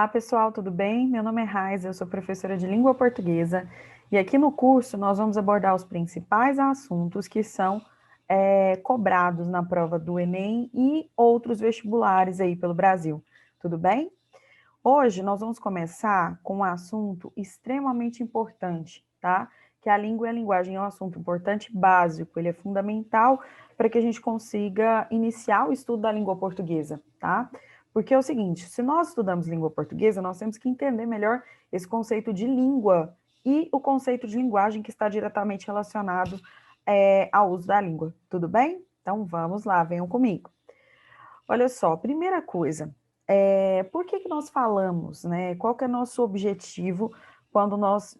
Olá, pessoal, tudo bem? Meu nome é Raiza, eu sou professora de língua portuguesa e aqui no curso nós vamos abordar os principais assuntos que são cobrados na prova do Enem e outros vestibulares aí pelo Brasil, tudo bem? Hoje nós vamos começar com um assunto extremamente importante, tá? Que a língua e a linguagem é um assunto importante básico, ele é fundamental para que a gente consiga iniciar o estudo da língua portuguesa, tá? Porque é o seguinte, se nós estudamos língua portuguesa, nós temos que entender melhor esse conceito de língua e o conceito de linguagem que está diretamente relacionado ao uso da língua, tudo bem? Então vamos lá, venham comigo. Olha só, primeira coisa, por que nós falamos, né? Qual que é nosso objetivo quando nós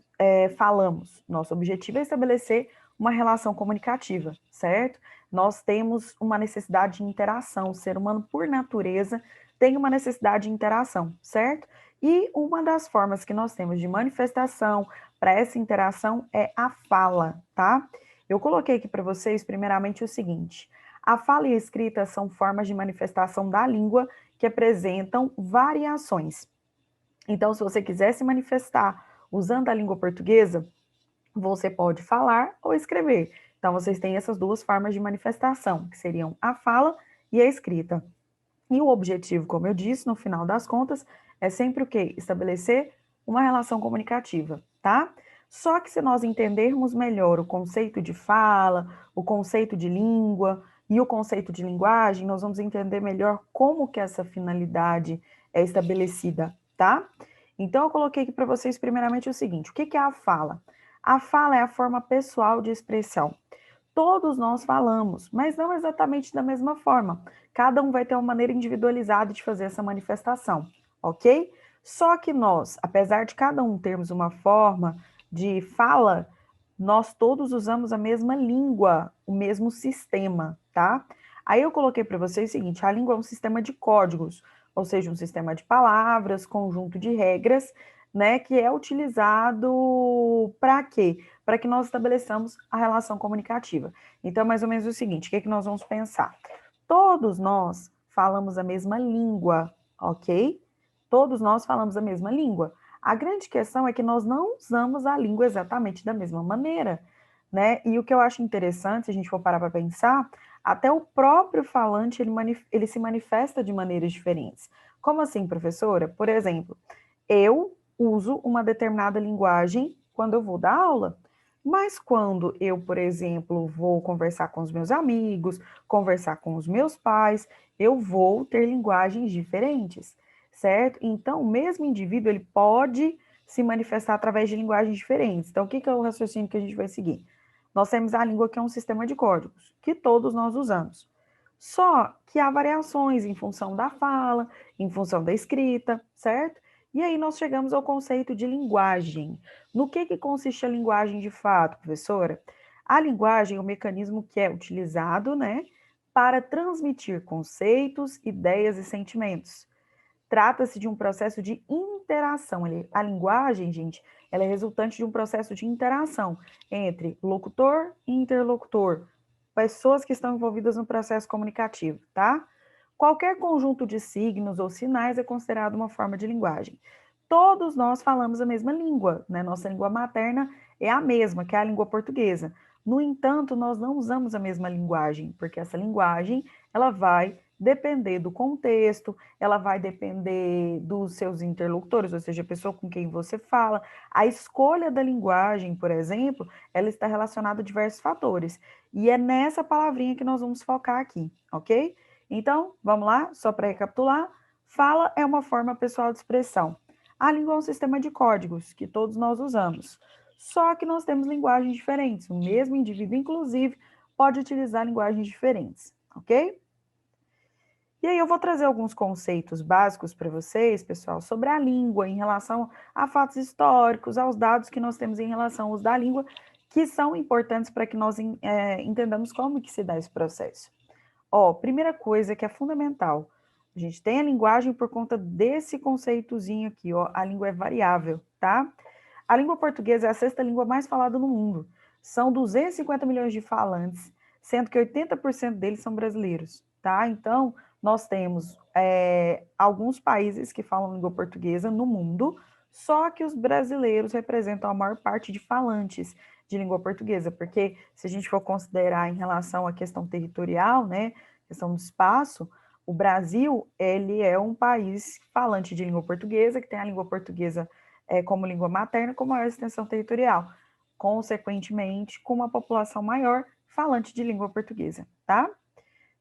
falamos? Nosso objetivo é estabelecer uma relação comunicativa, certo? Nós temos uma necessidade de interação, o ser humano, por natureza, tem uma necessidade de interação, certo? E uma das formas que nós temos de manifestação para essa interação é a fala, tá? Eu coloquei aqui para vocês, primeiramente, o seguinte: a fala e a escrita são formas de manifestação da língua que apresentam variações. Então, se você quiser se manifestar usando a língua portuguesa, você pode falar ou escrever. Então, vocês têm essas duas formas de manifestação, que seriam a fala e a escrita. E o objetivo, como eu disse, no final das contas, é sempre o quê? Estabelecer uma relação comunicativa, tá? Só que se nós entendermos melhor o conceito de fala, o conceito de língua e o conceito de linguagem, nós vamos entender melhor como que essa finalidade é estabelecida, tá? Então, eu coloquei aqui para vocês primeiramente o seguinte: o que é a fala? A fala é a forma pessoal de expressão. Todos nós falamos, mas não exatamente da mesma forma. Cada um vai ter uma maneira individualizada de fazer essa manifestação, ok? Só que nós, apesar de cada um termos uma forma de fala, nós todos usamos a mesma língua, o mesmo sistema, tá? Aí eu coloquei para vocês o seguinte: a língua é um sistema de códigos, ou seja, um sistema de palavras, conjunto de regras, né, que é utilizado para quê? Para que nós estabeleçamos a relação comunicativa. Então, mais ou menos o seguinte: o que é que nós vamos pensar? Todos nós falamos a mesma língua, ok? Todos nós falamos a mesma língua. A grande questão é que nós não usamos a língua exatamente da mesma maneira, né? E o que eu acho interessante, se a gente for parar para pensar, até o próprio falante, ele se manifesta de maneiras diferentes. Como assim, professora? Por exemplo, eu uso uma determinada linguagem quando eu vou dar aula, mas quando eu, por exemplo, vou conversar com os meus amigos, conversar com os meus pais, eu vou ter linguagens diferentes, certo? Então, o mesmo indivíduo, ele pode se manifestar através de linguagens diferentes. Então, o que é o raciocínio que a gente vai seguir? Nós temos a língua, que é um sistema de códigos, que todos nós usamos. Só que há variações em função da fala, em função da escrita, certo? E aí nós chegamos ao conceito de linguagem. No que consiste a linguagem de fato, professora? A linguagem é o mecanismo que é utilizado, né, para transmitir conceitos, ideias e sentimentos. Trata-se de um processo de interação. A linguagem, gente, ela é resultante de um processo de interação entre locutor e interlocutor, pessoas que estão envolvidas no processo comunicativo, tá? Qualquer conjunto de signos ou sinais é considerado uma forma de linguagem. Todos nós falamos a mesma língua, né? Nossa língua materna é a mesma, que é a língua portuguesa. No entanto, nós não usamos a mesma linguagem, porque essa linguagem, ela vai depender do contexto, ela vai depender dos seus interlocutores, ou seja, a pessoa com quem você fala. A escolha da linguagem, por exemplo, ela está relacionada a diversos fatores. E é nessa palavrinha que nós vamos focar aqui, ok? Então, vamos lá, só para recapitular: fala é uma forma pessoal de expressão. A língua é um sistema de códigos que todos nós usamos. Só que nós temos linguagens diferentes. O mesmo indivíduo, inclusive, pode utilizar linguagens diferentes, ok? E aí eu vou trazer alguns conceitos básicos para vocês, pessoal, sobre a língua em relação a fatos históricos, aos dados que nós temos em relação ao uso da língua, que são importantes para que nós entendamos como que se dá esse processo. Ó, primeira coisa que é fundamental: a gente tem a linguagem por conta desse conceitozinho aqui, ó, a língua é variável, tá? A língua portuguesa é a sexta língua mais falada no mundo. São 250 milhões de falantes, sendo que 80% deles são brasileiros, tá? Então, nós temos alguns países que falam língua portuguesa no mundo, só que os brasileiros representam a maior parte de falantes de língua portuguesa, porque se a gente for considerar em relação à questão territorial, né, questão do espaço, o Brasil, ele é um país falante de língua portuguesa, que tem a língua portuguesa como língua materna, com maior extensão territorial, consequentemente, com uma população maior falante de língua portuguesa, tá?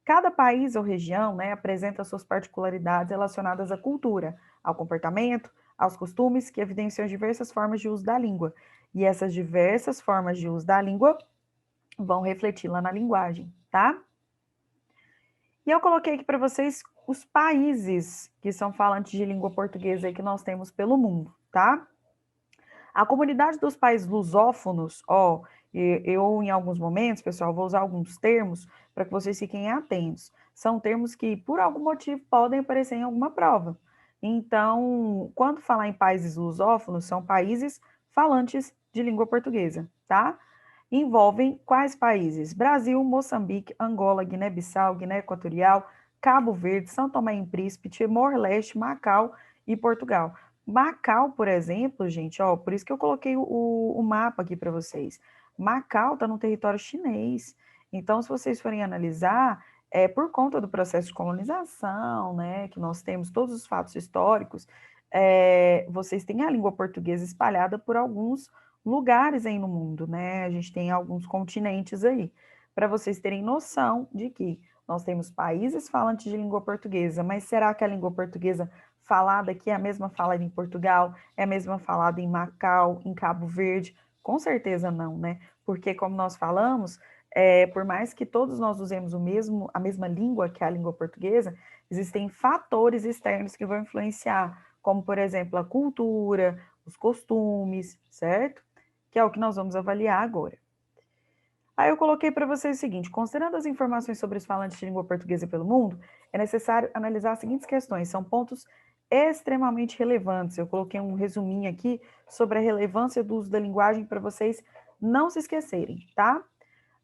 Cada país ou região, né, apresenta suas particularidades relacionadas à cultura, ao comportamento, aos costumes, que evidenciam diversas formas de uso da língua. E essas diversas formas de uso da língua vão refletir lá na linguagem, tá? E eu coloquei aqui para vocês os países que são falantes de língua portuguesa aí que nós temos pelo mundo, tá? A comunidade dos países lusófonos, ó, eu em alguns momentos, pessoal, vou usar alguns termos para que vocês fiquem atentos. São termos que, por algum motivo, podem aparecer em alguma prova. Então, quando falar em países lusófonos, são países falantes de língua portuguesa, tá? Envolvem quais países? Brasil, Moçambique, Angola, Guiné-Bissau, Guiné Equatorial, Cabo Verde, São Tomé e Príncipe, Timor-Leste, Macau e Portugal. Macau, por exemplo, gente, ó, por isso que eu coloquei o mapa aqui para vocês. Macau está no território chinês. Então, se vocês forem analisar, é por conta do processo de colonização, né, que nós temos todos os fatos históricos, vocês têm a língua portuguesa espalhada por alguns lugares aí no mundo, né? A gente tem alguns continentes aí, para vocês terem noção de que nós temos países falantes de língua portuguesa, mas será que a língua portuguesa falada aqui é a mesma falada em Portugal, é a mesma falada em Macau, em Cabo Verde? Com certeza não, né? Porque, como nós falamos, por mais que todos nós usemos a mesma língua, que é a língua portuguesa, existem fatores externos que vão influenciar, como, por exemplo, a cultura, os costumes, certo? Que é o que nós vamos avaliar agora. Aí eu coloquei para vocês o seguinte: considerando as informações sobre os falantes de língua portuguesa pelo mundo, é necessário analisar as seguintes questões, são pontos extremamente relevantes. Eu coloquei um resuminho aqui sobre a relevância do uso da linguagem para vocês não se esquecerem, tá?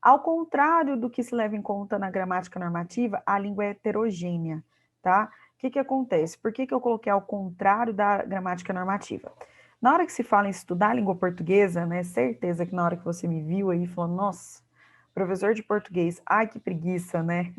Ao contrário do que se leva em conta na gramática normativa, a língua é heterogênea, tá? O que acontece? Por que eu coloquei ao contrário da gramática normativa? Na hora que se fala em estudar a língua portuguesa, né, certeza que na hora que você me viu aí falando, nossa, professor de português, ai que preguiça, né?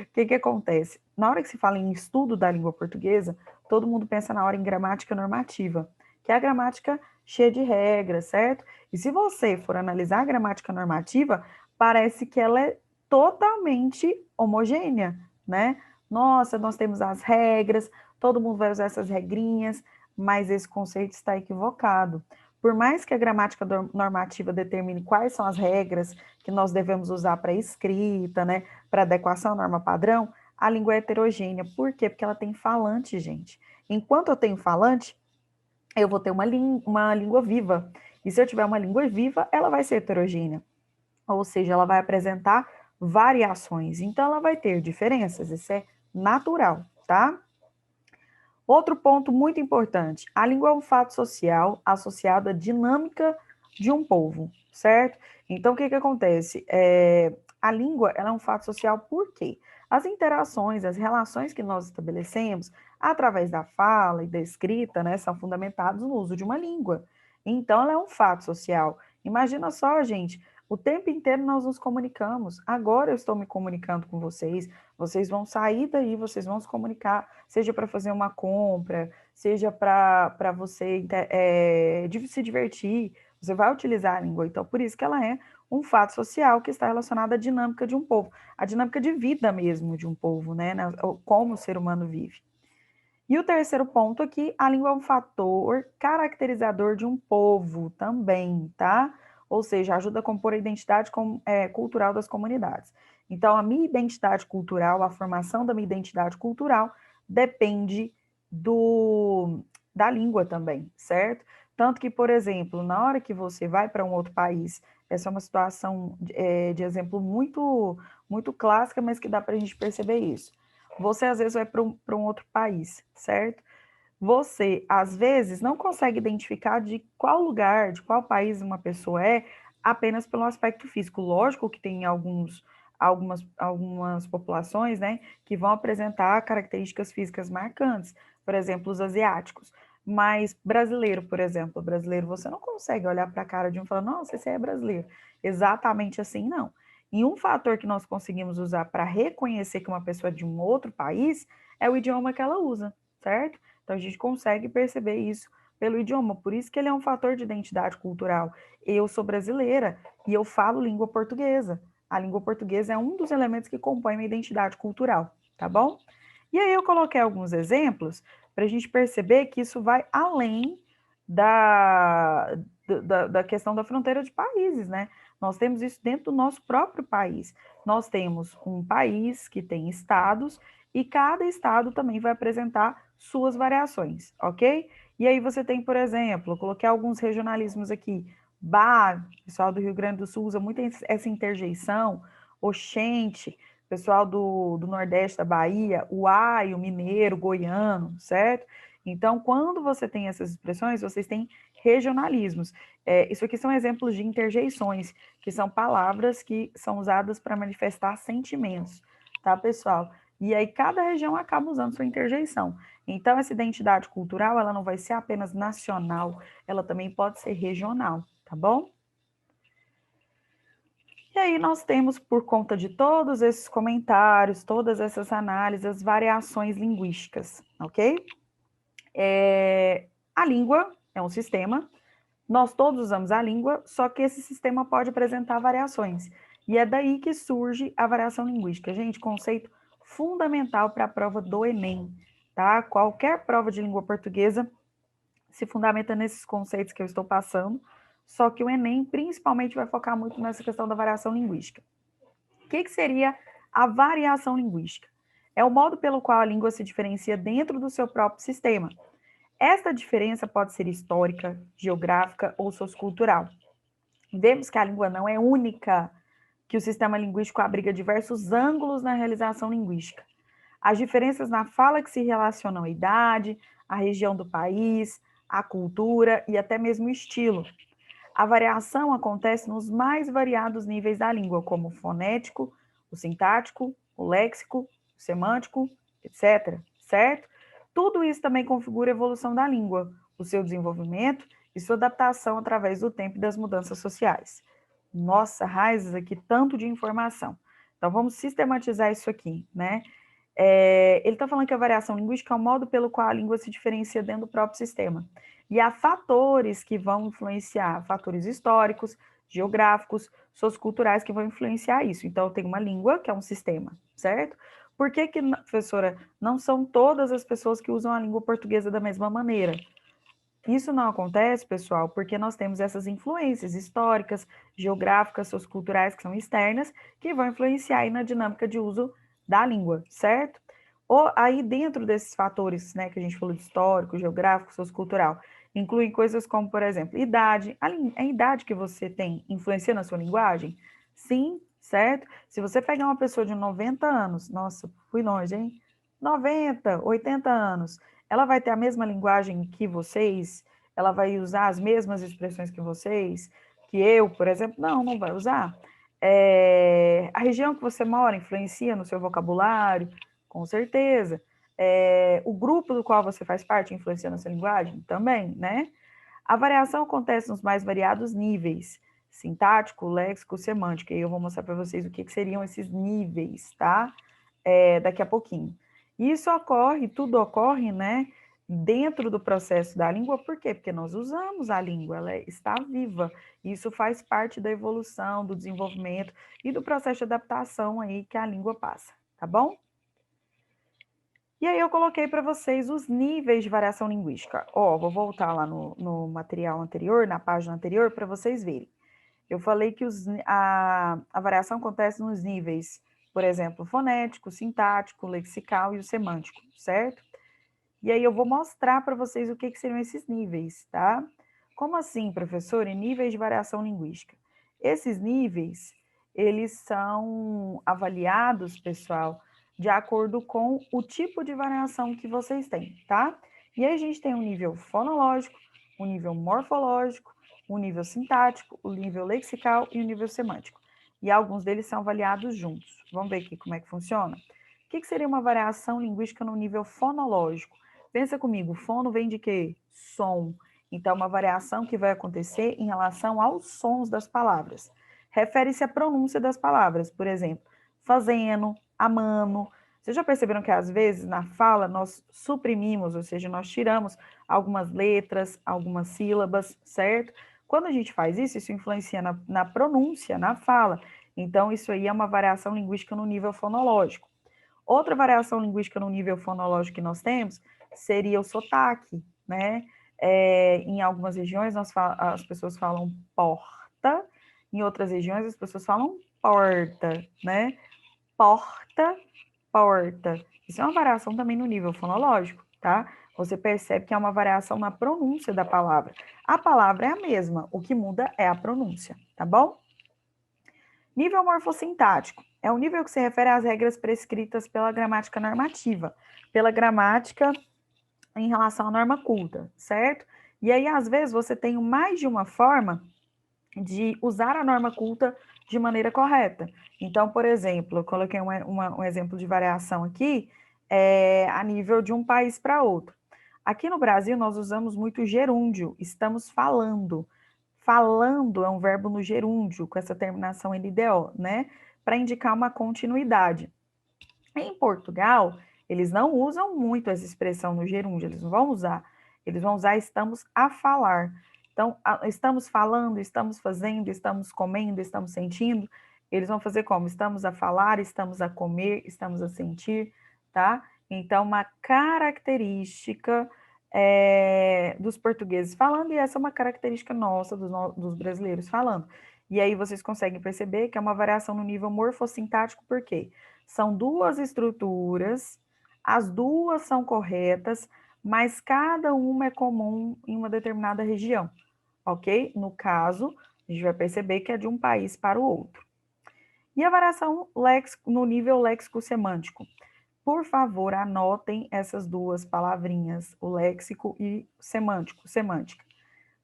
O que acontece? Na hora que se fala em estudo da língua portuguesa, todo mundo pensa na hora em gramática normativa, que é a gramática cheia de regras, certo? E se você for analisar a gramática normativa, parece que ela é totalmente homogênea, né? Nossa, nós temos as regras, todo mundo vai usar essas regrinhas, mas esse conceito está equivocado. Por mais que a gramática normativa determine quais são as regras que nós devemos usar para escrita, né, para adequação à norma padrão, a língua é heterogênea. Por quê? Porque ela tem falante, gente. Enquanto eu tenho falante, eu vou ter uma língua viva. E se eu tiver uma língua viva, ela vai ser heterogênea. Ou seja, ela vai apresentar variações. Então, ela vai ter diferenças. Isso é natural, tá? Outro ponto muito importante: a língua é um fato social associado à dinâmica de um povo, certo? Então, o que acontece? A língua ela é um fato social por quê? As interações, as relações que nós estabelecemos através da fala e da escrita, né, são fundamentados no uso de uma língua. Então, ela é um fato social. Imagina só, gente, o tempo inteiro nós nos comunicamos. Agora eu estou me comunicando com vocês, vocês vão sair daí, vocês vão se comunicar, seja para fazer uma compra, seja para você se divertir, você vai utilizar a língua. Então, por isso que ela é um fato social que está relacionado à dinâmica de um povo, a dinâmica de vida mesmo de um povo, né? Como o ser humano vive. E o terceiro ponto aqui, a língua é um fator caracterizador de um povo também, tá? Ou seja, ajuda a compor a identidade cultural das comunidades. Então, a minha identidade cultural, a formação da minha identidade cultural, depende da língua também, certo? Tanto que, por exemplo, na hora que você vai para um outro país, essa é uma situação de exemplo muito, muito clássica, mas que dá para a gente perceber isso. Você, às vezes, vai para um outro país, certo? Você, às vezes, não consegue identificar de qual lugar, de qual país uma pessoa é, apenas pelo aspecto físico. Lógico que tem algumas populações, né, que vão apresentar características físicas marcantes, por exemplo, os asiáticos. Mas brasileiro, por exemplo, brasileiro, você não consegue olhar para a cara de um e falar, nossa, esse é brasileiro. Exatamente assim, não. E um fator que nós conseguimos usar para reconhecer que uma pessoa é de um outro país é o idioma que ela usa, certo? Então a gente consegue perceber isso pelo idioma, por isso que ele é um fator de identidade cultural. Eu sou brasileira e eu falo língua portuguesa. A língua portuguesa é um dos elementos que compõe a identidade cultural, tá bom? E aí eu coloquei alguns exemplos para a gente perceber que isso vai além da questão da fronteira de países, né? Nós temos isso dentro do nosso próprio país. Nós temos um país que tem estados e cada estado também vai apresentar suas variações, ok? E aí você tem, por exemplo, eu coloquei alguns regionalismos aqui. Bah, o pessoal do Rio Grande do Sul usa muito essa interjeição. Oxente, pessoal do Nordeste da Bahia, o ai, o mineiro, o goiano, certo? Então, quando você tem essas expressões, vocês têm regionalismos. Isso aqui são exemplos de interjeições, que são palavras que são usadas para manifestar sentimentos, tá, pessoal? E aí cada região acaba usando sua interjeição. Então, essa identidade cultural, ela não vai ser apenas nacional, ela também pode ser regional, tá bom? E aí nós temos, por conta de todos esses comentários, todas essas análises, as variações linguísticas, ok? A língua é um sistema, nós todos usamos a língua, só que esse sistema pode apresentar variações. E é daí que surge a variação linguística. Gente, conceito fundamental para a prova do Enem, tá? Qualquer prova de língua portuguesa se fundamenta nesses conceitos que eu estou passando, só que o Enem principalmente vai focar muito nessa questão da variação linguística. O que seria a variação linguística? É o modo pelo qual a língua se diferencia dentro do seu próprio sistema. Esta diferença pode ser histórica, geográfica ou sociocultural. Vemos que a língua não é única, que o sistema linguístico abriga diversos ângulos na realização linguística. As diferenças na fala que se relacionam à idade, à região do país, à cultura e até mesmo o estilo. A variação acontece nos mais variados níveis da língua, como o fonético, o sintático, o léxico, o semântico, etc. Certo? Tudo isso também configura a evolução da língua, o seu desenvolvimento e sua adaptação através do tempo e das mudanças sociais. Nossa, raízes aqui, tanto de informação. Então, vamos sistematizar isso aqui, né? Ele está falando que a variação linguística é o modo pelo qual a língua se diferencia dentro do próprio sistema. E há fatores que vão influenciar, fatores históricos, geográficos, socioculturais que vão influenciar isso. Então, eu tenho uma língua, que é um sistema, certo? Por que, professora, não são todas as pessoas que usam a língua portuguesa da mesma maneira? Isso não acontece, pessoal, porque nós temos essas influências históricas, geográficas, socioculturais, que são externas, que vão influenciar aí na dinâmica de uso da língua, certo? Ou aí dentro desses fatores, né, que a gente falou de histórico, geográfico, sociocultural, incluem coisas como, por exemplo, idade. A idade que você tem influencia na sua linguagem? Sim, certo? Se você pegar uma pessoa de 90 anos, nossa, fui longe, hein? 90, 80 anos, ela vai ter a mesma linguagem que vocês? Ela vai usar as mesmas expressões que vocês? Que eu, por exemplo? Não, não vai usar. A região que você mora influencia no seu vocabulário? Com certeza. O grupo do qual você faz parte influencia na sua linguagem? Também, né? A variação acontece nos mais variados níveis, sintático, léxico, semântico. E eu vou mostrar para vocês o que seriam esses níveis, tá? Daqui a pouquinho. Isso ocorre, tudo ocorre, né, dentro do processo da língua, por quê? Porque nós usamos a língua, ela está viva. Isso faz parte da evolução, do desenvolvimento e do processo de adaptação aí que a língua passa, tá bom? E aí eu coloquei para vocês os níveis de variação linguística. Vou voltar lá no material anterior, na página anterior, para vocês verem. Eu falei que a variação acontece nos níveis, por exemplo, fonético, sintático, lexical e o semântico, certo? E aí eu vou mostrar para vocês o que seriam esses níveis, tá? Como assim, professor? Em níveis de variação linguística. Esses níveis, eles são avaliados, pessoal, de acordo com o tipo de variação que vocês têm, tá? E aí a gente tem um nível fonológico, um nível morfológico, um nível sintático, o nível lexical e o nível semântico. e alguns deles são avaliados juntos. Vamos ver aqui como é que funciona? O que seria uma variação linguística no nível fonológico? Pensa comigo, fono vem de quê? Som. Então, uma variação que vai acontecer em relação aos sons das palavras. Refere-se à pronúncia das palavras, por exemplo, fazendo, amando. Vocês já perceberam que às vezes na fala nós suprimimos, ou seja, nós tiramos algumas letras, algumas sílabas, certo? Quando a gente faz isso, isso influencia na pronúncia, na fala. Então, isso aí é uma variação linguística no nível fonológico. Outra variação linguística no nível fonológico que nós temos seria o sotaque, né? Em algumas regiões as pessoas falam porta, em outras regiões as pessoas falam porta, né? Porta, porta. Isso é uma variação também no nível fonológico, tá? Você percebe que é uma variação na pronúncia da palavra. A palavra é a mesma, o que muda é a pronúncia, tá bom? Nível morfossintático é o nível que se refere às regras prescritas pela gramática normativa, pela gramática em relação à norma culta, certo? E aí, às vezes, você tem mais de uma forma de usar a norma culta de maneira correta. Então, por exemplo, eu coloquei um exemplo de variação aqui, a nível de um país para outro. Aqui no Brasil, nós usamos muito gerúndio, estamos falando. Falando é um verbo no gerúndio, com essa terminação NDO, né? Para indicar uma continuidade. Em Portugal, eles não usam muito essa expressão no gerúndio, eles não vão usar. Eles vão usar estamos a falar. Então, estamos falando, estamos fazendo, estamos comendo, estamos sentindo. Eles vão fazer como? Estamos a falar, estamos a comer, estamos a sentir, tá? Então, uma característica dos portugueses falando, e essa é uma característica nossa, dos brasileiros falando. E aí vocês conseguem perceber que é uma variação no nível morfossintático, por quê? São duas estruturas, as duas são corretas, mas cada uma é comum em uma determinada região, ok? No caso, a gente vai perceber que é de um país para o outro. E a variação no nível léxico-semântico? Por favor, anotem essas duas palavrinhas, o léxico e semântico, semântica.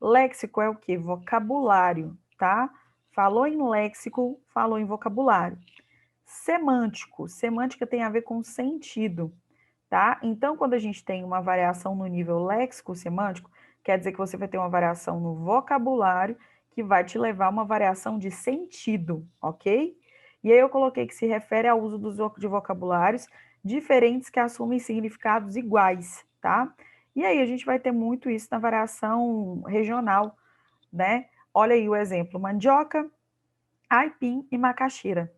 Léxico é o quê? Vocabulário, tá? Falou em léxico, falou em vocabulário. Semântico, semântica tem a ver com sentido, tá? Então, quando a gente tem uma variação no nível léxico-semântico, quer dizer que você vai ter uma variação no vocabulário que vai te levar a uma variação de sentido, ok? E aí eu coloquei que se refere ao uso de vocabulários diferentes que assumem significados iguais, tá? E aí a gente vai ter muito isso na variação regional, né? Olha aí o exemplo: mandioca, aipim e macaxeira.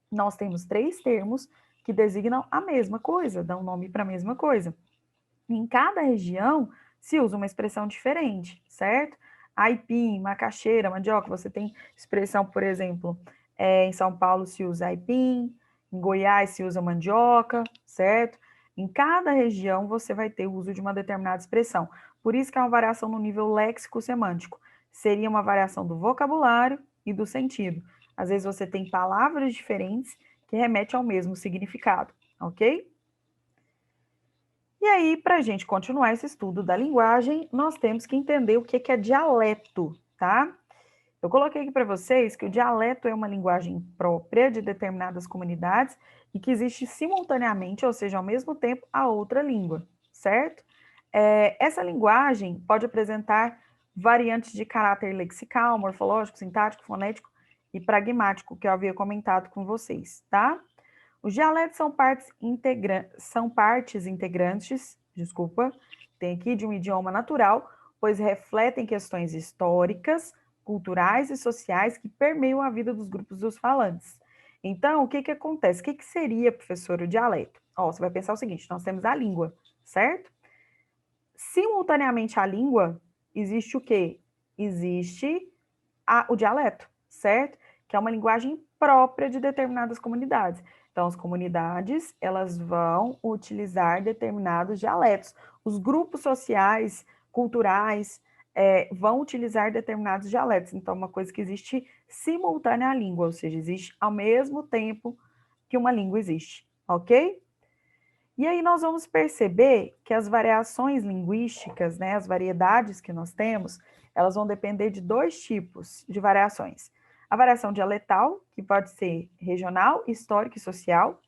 Nós temos 3 termos que designam a mesma coisa, dão nome para a mesma coisa. Em cada região se usa uma expressão diferente, certo? Aipim, macaxeira, mandioca, você tem expressão, por exemplo, em São Paulo se usa aipim, em Goiás se usa mandioca, certo? Em cada região você vai ter o uso de uma determinada expressão. Por isso que é uma variação no nível léxico-semântico. Seria uma variação do vocabulário e do sentido. Às vezes você tem palavras diferentes que remetem ao mesmo significado, ok? E aí, para a gente continuar esse estudo da linguagem, nós temos que entender o que é dialeto, tá? Eu coloquei aqui para vocês que o dialeto é uma linguagem própria de determinadas comunidades e que existe simultaneamente, ou seja, ao mesmo tempo, a outra língua, certo? Essa linguagem pode apresentar variantes de caráter lexical, morfológico, sintático, fonético e pragmático, que eu havia comentado com vocês, tá? Os dialetos são partes integrantes, tem aqui de um idioma natural, pois refletem questões históricas, culturais e sociais que permeiam a vida dos grupos dos falantes. Então, o que que acontece? O que que seria, professor, o dialeto? Você vai pensar o seguinte: nós temos a língua, certo? Simultaneamente à língua, existe o quê? Existe o dialeto, certo? Que é uma linguagem própria de determinadas comunidades. Então, as comunidades, elas vão utilizar determinados dialetos. Os grupos sociais, culturais, vão utilizar determinados dialetos. Então, uma coisa que existe simultânea à língua, ou seja, existe ao mesmo tempo que uma língua existe, ok? E aí nós vamos perceber que as variações linguísticas, né, as variedades que nós temos, elas vão depender de 2 tipos de variações. A variação dialetal, que pode ser regional, histórica e social,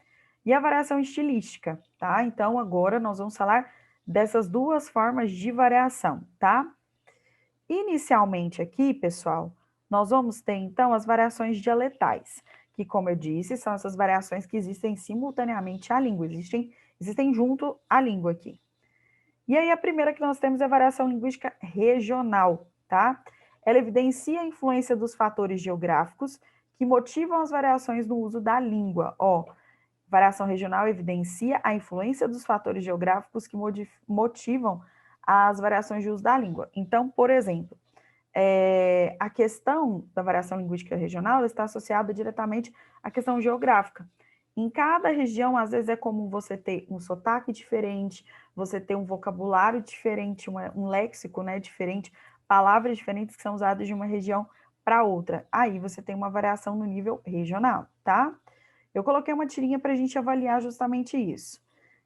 e a variação estilística, tá? Então, agora nós vamos falar dessas duas formas de variação, tá? Inicialmente aqui, pessoal, nós vamos ter, então, as variações dialetais, que, como eu disse, são essas variações que existem simultaneamente à língua, existem junto à língua aqui. E aí, a primeira que nós temos é a variação linguística regional, tá? Ela evidencia a influência dos fatores geográficos que motivam as variações no uso da língua. Ó, variação regional evidencia a influência dos fatores geográficos que motivam as variações de uso da língua. Então, por exemplo, a questão da variação linguística regional está associada diretamente à questão geográfica. Em cada região, às vezes, é comum você ter um sotaque diferente, você ter um vocabulário diferente, um léxico, né, diferente, palavras diferentes que são usadas de uma região para outra. Aí você tem uma variação no nível regional, tá? Eu coloquei uma tirinha para a gente avaliar justamente isso.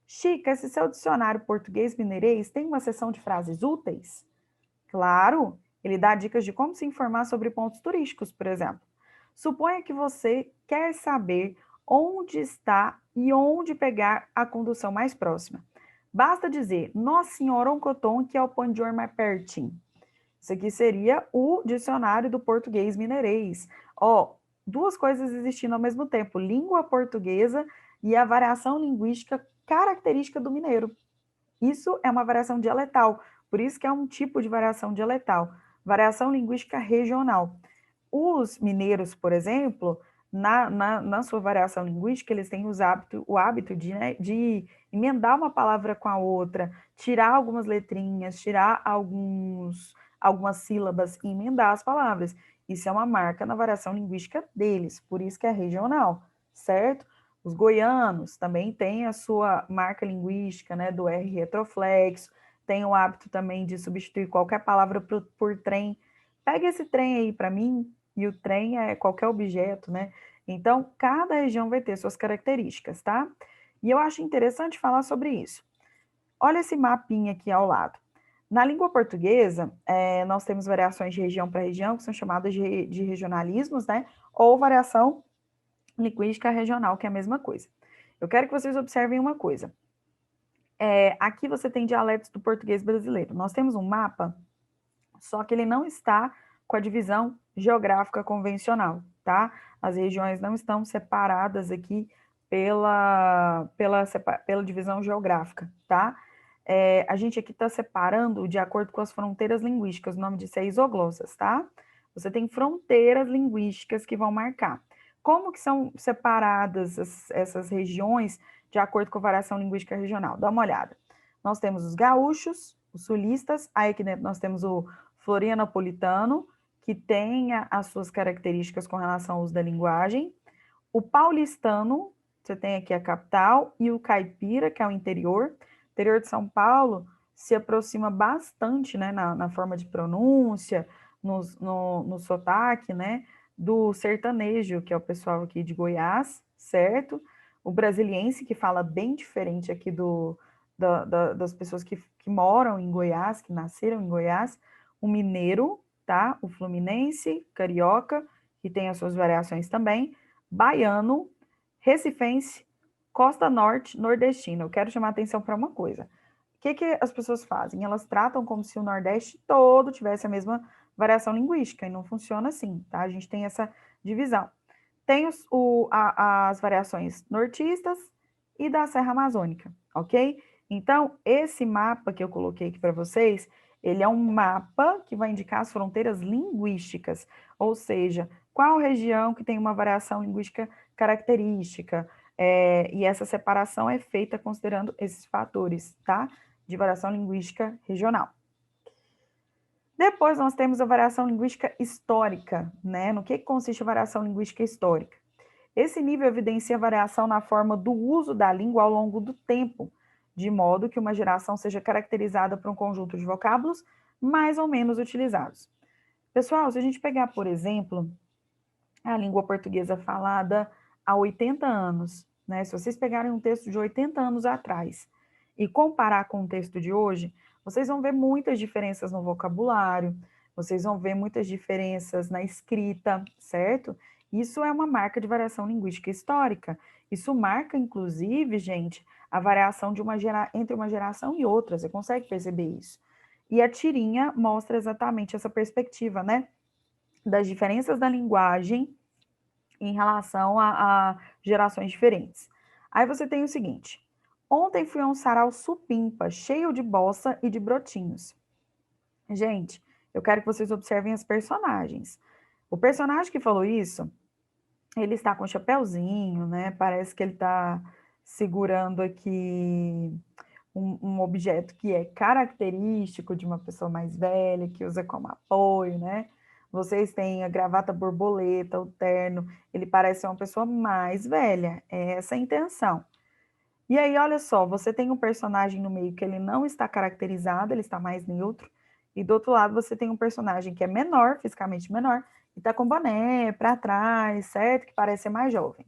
Chica, esse seu dicionário português-mineirês tem uma seção de frases úteis? Claro, ele dá dicas de como se informar sobre pontos turísticos, por exemplo. Suponha que você quer saber onde está e onde pegar a condução mais próxima. Basta dizer, Nossa Senhora Oncoton, que é o Pandior mais pertinho. Isso aqui seria o dicionário do português mineirês. Ó, duas coisas existindo ao mesmo tempo, língua portuguesa e a variação linguística característica do mineiro. Isso é uma variação dialetal, por isso que é um tipo de variação dialetal, variação linguística regional. Os mineiros, por exemplo, na sua variação linguística, eles têm o hábito de, né, de emendar uma palavra com a outra, tirar algumas letrinhas, tirar algumas sílabas e emendar as palavras. Isso é uma marca na variação linguística deles, por isso que é regional, certo? Os goianos também têm a sua marca linguística, né, do R retroflexo, tem o hábito também de substituir qualquer palavra por trem. Pega esse trem aí para mim, e o trem é qualquer objeto, né? Então, cada região vai ter suas características, tá? E eu acho interessante falar sobre isso. Olha esse mapinha aqui ao lado. Na língua portuguesa, nós temos variações de região para região, que são chamadas de regionalismos, né? Ou variação linguística regional, que é a mesma coisa. Eu quero que vocês observem uma coisa. Aqui você tem dialetos do português brasileiro. Nós temos um mapa, só que ele não está com a divisão geográfica convencional, tá? As regiões não estão separadas aqui pela divisão geográfica, tá? A gente aqui está separando de acordo com as fronteiras linguísticas, o nome disso é isoglossas, tá? Você tem fronteiras linguísticas que vão marcar. Como que são separadas essas regiões de acordo com a variação linguística regional? Dá uma olhada. Nós temos os gaúchos, os sulistas, aí aqui dentro nós temos o florianopolitano, que tem as suas características com relação ao uso da linguagem. O paulistano, você tem aqui a capital, e o caipira, que é o interior. O interior de São Paulo se aproxima bastante, né, na forma de pronúncia, no sotaque, né, do sertanejo, que é o pessoal aqui de Goiás, certo? O brasiliense, que fala bem diferente aqui das pessoas que moram em Goiás, que nasceram em Goiás. O mineiro, tá? O fluminense, carioca, que tem as suas variações também, baiano, recifense, costa norte, nordestino. Eu quero chamar a atenção para uma coisa. O que as pessoas fazem? Elas tratam como se o Nordeste todo tivesse a mesma variação linguística, e não funciona assim, tá? A gente tem essa divisão. Tem as variações nortistas e da Serra Amazônica, ok? Então, esse mapa que eu coloquei aqui para vocês, ele é um mapa que vai indicar as fronteiras linguísticas, ou seja, qual região que tem uma variação linguística característica, e essa separação é feita considerando esses fatores, tá? De variação linguística regional. Depois nós temos a variação linguística histórica, né? No que consiste a variação linguística histórica? Esse nível evidencia a variação na forma do uso da língua ao longo do tempo, de modo que uma geração seja caracterizada por um conjunto de vocábulos mais ou menos utilizados. Pessoal, se a gente pegar, por exemplo, a língua portuguesa falada há 80 anos, né? Se vocês pegarem um texto de 80 anos atrás e comparar com o texto de hoje, vocês vão ver muitas diferenças no vocabulário, Vocês vão ver muitas diferenças na escrita, certo? Isso é uma marca de variação linguística histórica. Isso marca, inclusive, gente, a variação de entre uma geração e outra. Você consegue perceber isso? E a tirinha mostra exatamente essa perspectiva, né? Das diferenças da linguagem em relação a gerações diferentes. Aí você tem o seguinte: ontem fui a um sarau supimpa, cheio de bossa e de brotinhos. Gente, eu quero que vocês observem as personagens. O personagem que falou isso, ele está com um chapéuzinho, né? Parece que ele está segurando aqui um objeto que é característico de uma pessoa mais velha, que usa como apoio, né? Vocês têm a gravata borboleta, o terno, ele parece ser uma pessoa mais velha, é essa a intenção. E aí, olha só, você tem um personagem no meio que ele não está caracterizado, ele está mais neutro, e do outro lado você tem um personagem que é menor, fisicamente menor, e está com boné para trás, certo? Que parece ser mais jovem.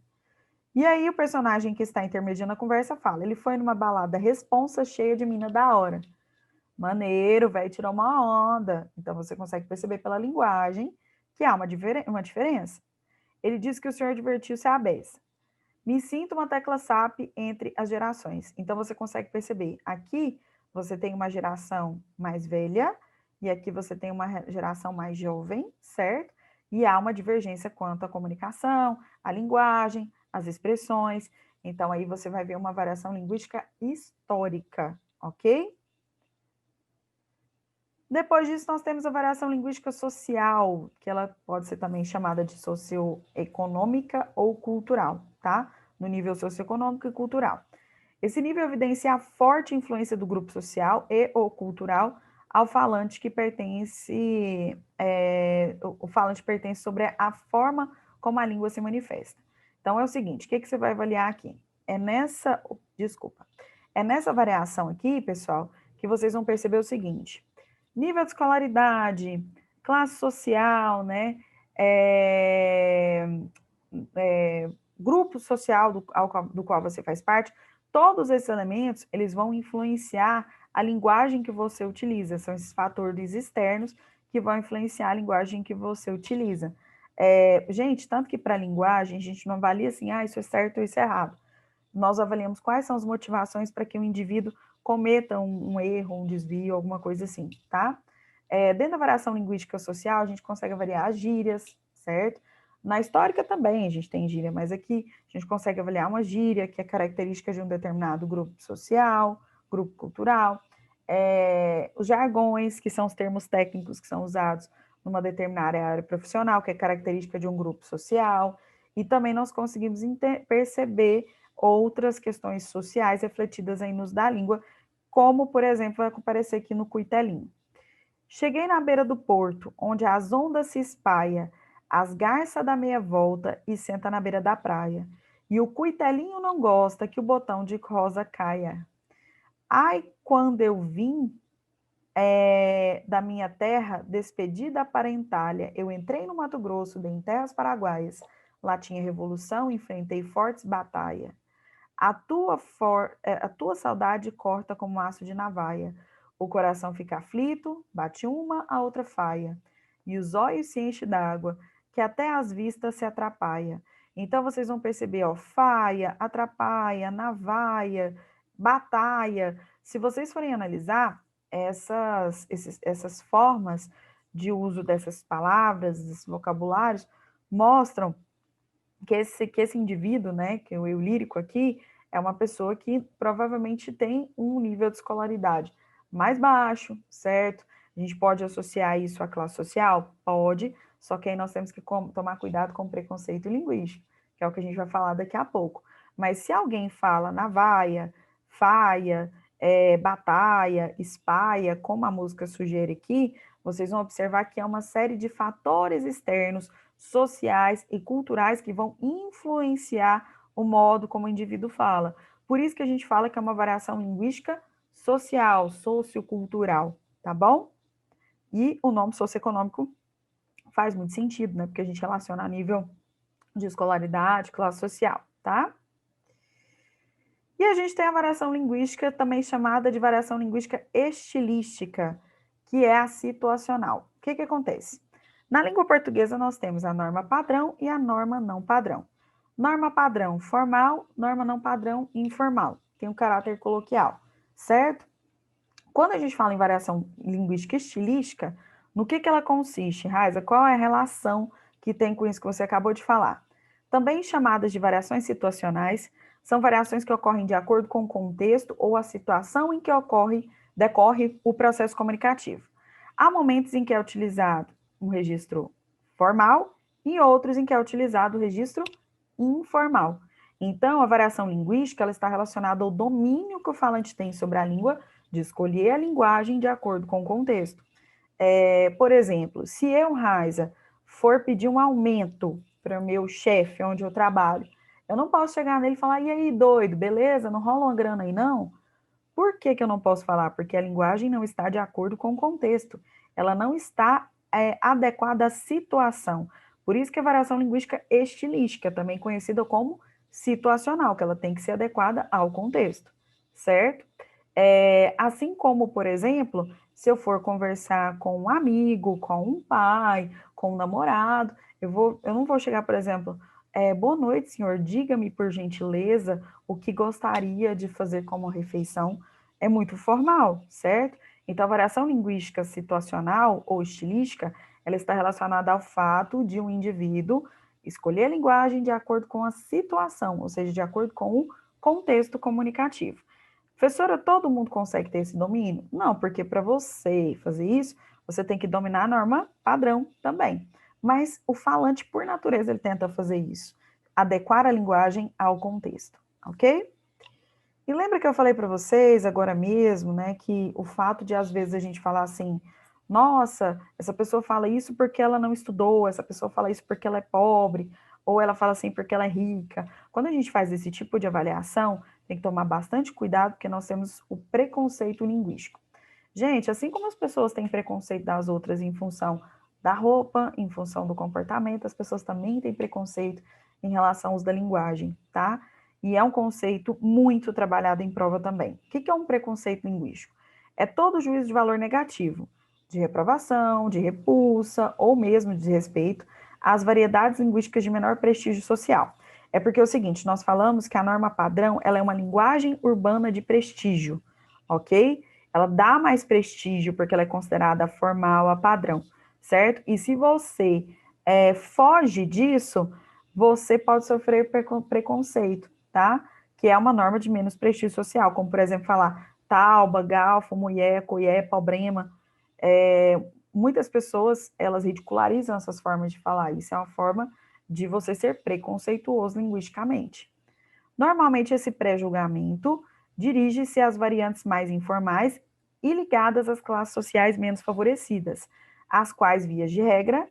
E aí o personagem que está intermediando a conversa fala, ele foi numa balada responsa cheia de mina da hora. Maneiro, velho, tirou uma onda. Então você consegue perceber pela linguagem que há uma diferença. Ele diz que o senhor divertiu-se à beça. Me sinto uma tecla SAP entre as gerações. Então você consegue perceber, aqui você tem uma geração mais velha e aqui você tem uma geração mais jovem, certo? E há uma divergência quanto à comunicação, à linguagem, às expressões. Então aí você vai ver uma variação linguística histórica, ok? Depois disso, nós temos a variação linguística social, que ela pode ser também chamada de socioeconômica ou cultural, tá? No nível socioeconômico e cultural. Esse nível evidencia a forte influência do grupo social e ou cultural ao falante que pertence, o falante pertence sobre a forma como a língua se manifesta. Então, é o seguinte, o que você vai avaliar aqui? É nessa variação aqui, pessoal, que vocês vão perceber o seguinte: nível de escolaridade, classe social, né? É, grupo social do qual você faz parte, todos esses elementos, eles vão influenciar a linguagem que você utiliza, são esses fatores externos que vão influenciar a linguagem que você utiliza. Gente, tanto que para a linguagem, a gente não avalia assim, isso é certo ou isso é errado. Nós avaliamos quais são as motivações para que o indivíduo cometa um erro, um desvio, alguma coisa assim, tá? Dentro da variação linguística social, a gente consegue avaliar as gírias, certo? Na histórica também a gente tem gíria, mas aqui a gente consegue avaliar uma gíria que é característica de um determinado grupo social, grupo cultural, os jargões, que são os termos técnicos que são usados numa determinada área profissional, que é característica de um grupo social, e também nós conseguimos perceber outras questões sociais refletidas aí no uso da língua, como, por exemplo, vai aparecer aqui no cuitelinho. Cheguei na beira do porto, onde as ondas se espalha, as garças dá meia volta e senta na beira da praia. E o cuitelinho não gosta que o botão de rosa caia. Ai, quando eu vim da minha terra, despedida para a Itália, eu entrei no Mato Grosso, dei em terras paraguaias. Lá tinha revolução, enfrentei fortes batalhas. A tua saudade corta como aço de navalha. O coração fica aflito, bate uma, a outra faia. E os olhos se enchem d'água, que até as vistas se atrapalha. Então vocês vão perceber, ó, faia, atrapalha, navalha, batalha. Se vocês forem analisar essas formas de uso dessas palavras, desses vocabulários, mostram que esse indivíduo, né, que é o eu lírico aqui, é uma pessoa que provavelmente tem um nível de escolaridade mais baixo, certo? A gente pode associar isso à classe social? Pode, só que aí nós temos que tomar cuidado com o preconceito linguístico, que é o que a gente vai falar daqui a pouco. Mas se alguém fala navalha, faia, batalha, espalha, como a música sugere aqui, vocês vão observar que é uma série de fatores externos, sociais e culturais que vão influenciar o modo como o indivíduo fala. Por isso que a gente fala que é uma variação linguística social, sociocultural, tá bom? E o nome socioeconômico faz muito sentido, né? Porque a gente relaciona a nível de escolaridade, classe social, tá? E a gente tem a variação linguística, também chamada de variação linguística estilística, que é a situacional. que acontece? Na língua portuguesa, nós temos a norma padrão e a norma não padrão. Norma padrão formal, norma não padrão informal. Tem um caráter coloquial, certo? Quando a gente fala em variação linguística estilística, no que ela consiste, Raiza? Qual é a relação que tem com isso que você acabou de falar? Também chamadas de variações situacionais, são variações que ocorrem de acordo com o contexto ou a situação em que decorre o processo comunicativo. Há momentos em que é utilizado um registro formal e outros em que é utilizado o registro informal. Então, a variação linguística ela está relacionada ao domínio que o falante tem sobre a língua, de escolher a linguagem de acordo com o contexto. Por exemplo, se eu, Raiza, for pedir um aumento para o meu chefe, onde eu trabalho, eu não posso chegar nele e falar, e aí, doido, beleza? Não rola uma grana aí, não? Por que eu não posso falar? Porque a linguagem não está de acordo com o contexto. Ela não está adequada à situação. Por isso que a variação linguística estilística, também conhecida como situacional, que ela tem que ser adequada ao contexto, certo? Assim como, por exemplo, se eu for conversar com um amigo, com um pai, com um namorado, eu não vou chegar, por exemplo, boa noite, senhor, diga-me, por gentileza, o que gostaria de fazer como refeição. É muito formal, certo? Então, a variação linguística situacional ou estilística, ela está relacionada ao fato de um indivíduo escolher a linguagem de acordo com a situação, ou seja, de acordo com o contexto comunicativo. Professora, todo mundo consegue ter esse domínio? Não, porque para você fazer isso, você tem que dominar a norma padrão também. Mas o falante, por natureza, ele tenta fazer isso, adequar a linguagem ao contexto, ok? E lembra que eu falei para vocês agora mesmo, né, que o fato de às vezes a gente falar assim, nossa, essa pessoa fala isso porque ela não estudou, essa pessoa fala isso porque ela é pobre, ou ela fala assim porque ela é rica. Quando a gente faz esse tipo de avaliação, tem que tomar bastante cuidado, porque nós temos o preconceito linguístico. Gente, assim como as pessoas têm preconceito das outras em função da roupa, em função do comportamento, as pessoas também têm preconceito em relação ao uso da linguagem, tá? E é um conceito muito trabalhado em prova também. O que é um preconceito linguístico? É todo juízo de valor negativo, de reprovação, de repulsa ou mesmo de desrespeito às variedades linguísticas de menor prestígio social. É porque é o seguinte, nós falamos que a norma padrão ela é uma linguagem urbana de prestígio, ok? Ela dá mais prestígio porque ela é considerada formal, a padrão, certo? E se você foge disso, você pode sofrer preconceito, tá? Que é uma norma de menos prestígio social, como, por exemplo, falar tauba, galfo, mulher, coié, problema. Muitas pessoas, elas ridicularizam essas formas de falar. Isso é uma forma de você ser preconceituoso linguisticamente. Normalmente, esse pré-julgamento dirige-se às variantes mais informais e ligadas às classes sociais menos favorecidas, as quais, via de regra,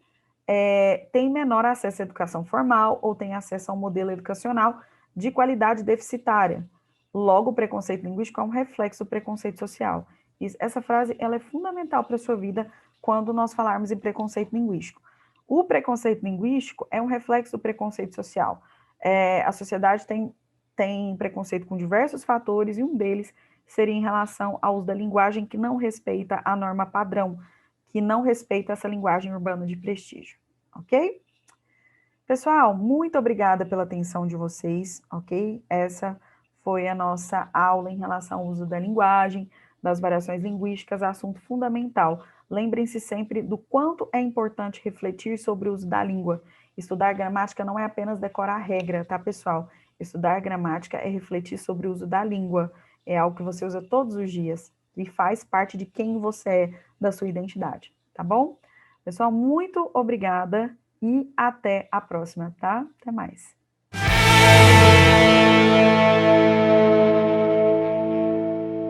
têm menor acesso à educação formal ou têm acesso a um modelo educacional de qualidade deficitária. Logo, o preconceito linguístico é um reflexo do preconceito social. Essa frase ela é fundamental para a sua vida quando nós falarmos em preconceito linguístico. O preconceito linguístico é um reflexo do preconceito social. A sociedade tem preconceito com diversos fatores, e um deles seria em relação ao uso da linguagem que não respeita a norma padrão, que não respeita essa linguagem urbana de prestígio, ok? Pessoal, muito obrigada pela atenção de vocês, ok? Essa foi a nossa aula em relação ao uso da linguagem, das variações linguísticas, assunto fundamental. Lembrem-se sempre do quanto é importante refletir sobre o uso da língua. Estudar gramática não é apenas decorar a regra, tá, pessoal? Estudar gramática é refletir sobre o uso da língua. É algo que você usa todos os dias e faz parte de quem você é, da sua identidade, tá bom? Pessoal, muito obrigada e até a próxima, tá? Até mais.